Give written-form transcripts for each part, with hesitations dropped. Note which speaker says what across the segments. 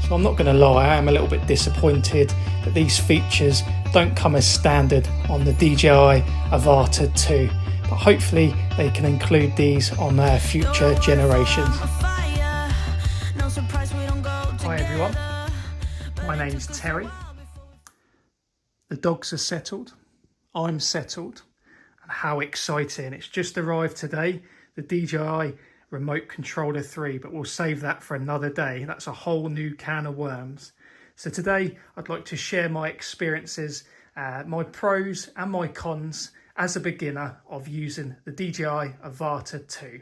Speaker 1: So I'm not going to lie, I am a little bit disappointed that these features don't come as standard on the DJI AVATA 2, but hopefully they can include these on their future generations. Hi everyone, my name's Terry. The dogs are settled, I'm settled, and how exciting. It's just arrived today, the DJI Remote Controller 3, but we'll save that for another day. That's a whole new can of worms. So today I'd like to share my experiences, my pros and my cons as a beginner of using the DJI AVATA 2.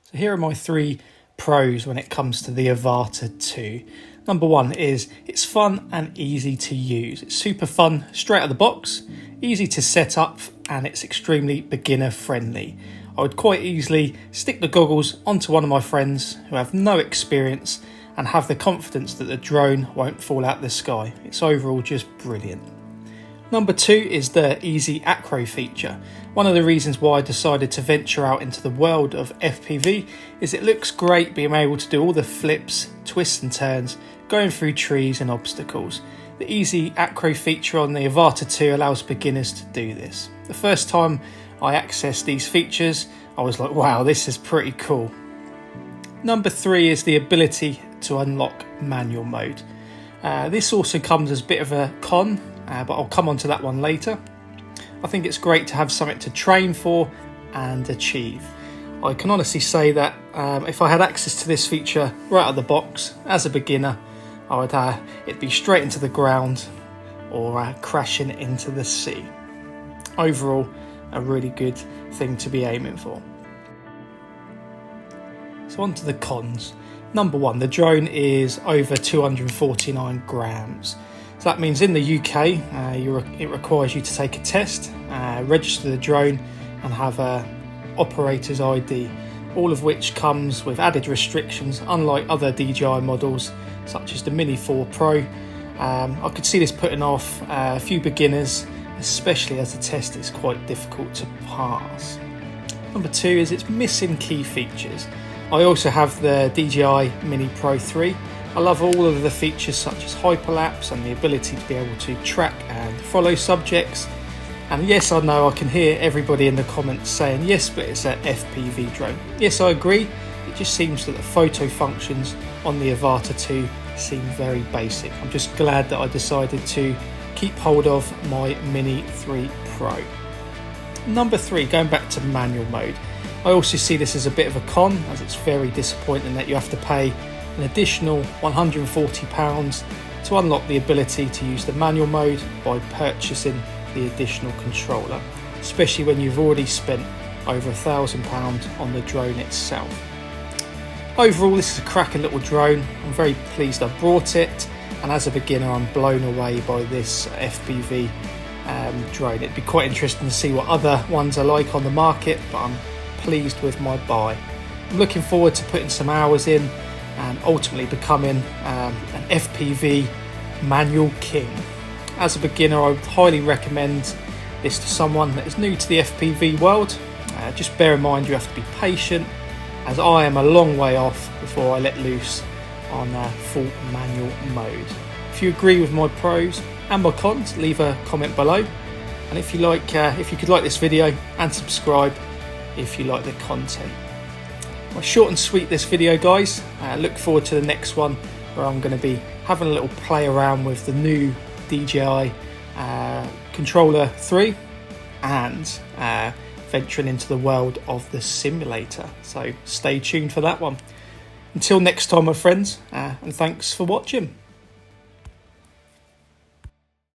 Speaker 1: So here are my 3 pros when it comes to the AVATA 2. Number 1 is it's fun and easy to use. It's super fun straight out of the box, easy to set up, and it's extremely beginner friendly. I would quite easily stick the goggles onto one of my friends who have no experience and have the confidence that the drone won't fall out the sky. It's overall just brilliant. Number 2 is the easy acro feature. One of the reasons why I decided to venture out into the world of FPV is it looks great being able to do all the flips, twists and turns, going through trees and obstacles. The easy acro feature on the AVATA 2 allows beginners to do this. The first time I accessed these features, I was like, wow, this is pretty cool. Number 3 is the ability to unlock manual mode. This also comes as a bit of a con, but I'll come on to that one later. I think it's great to have something to train for and achieve. I can honestly say that if I had access to this feature right out of the box as a beginner, it'd be straight into the ground or crashing into the sea. Overall, a really good thing to be aiming for. So on to the cons. Number 1, the drone is over 249 grams. So that means in the UK, it requires you to take a test, register the drone and have a operator's ID, all of which comes with added restrictions unlike other DJI models such as the Mini 4 Pro. I could see this putting off a few beginners, especially as the test is quite difficult to pass. Number 2 is it's missing key features. I also have the DJI Mini Pro 3. I love all of the features such as hyperlapse and the ability to be able to track and follow subjects. And yes, I know I can hear everybody in the comments saying, yes, but it's an FPV drone. Yes, I agree. It just seems that the photo functions on the AVATA 2 seem very basic. I'm just glad that I decided to keep hold of my Mini 3 Pro. Number 3, going back to manual mode. I also see this as a bit of a con, as it's very disappointing that you have to pay an additional £140 to unlock the ability to use the manual mode by purchasing the additional controller, especially when you've already spent over £1,000 on the drone itself. Overall, this is a cracking little drone. I'm very pleased I brought it, and as a beginner I'm blown away by this FPV drone. It'd be quite interesting to see what other ones are like on the market, but I'm pleased with my buy. I'm looking forward to putting some hours in and ultimately becoming an FPV manual king. As a beginner, I would highly recommend this to someone that is new to the FPV world. Just bear in mind you have to be patient, as I am a long way off before I let loose on full manual mode. If you agree with my pros and my cons, leave a comment below. And if you could like this video and subscribe if you like the content. Well, short and sweet this video, guys. Look forward to the next one where I'm going to be having a little play around with the new DJI Controller 3 and venturing into the world of the simulator. So stay tuned for that one. Until next time, my friends, and thanks for watching.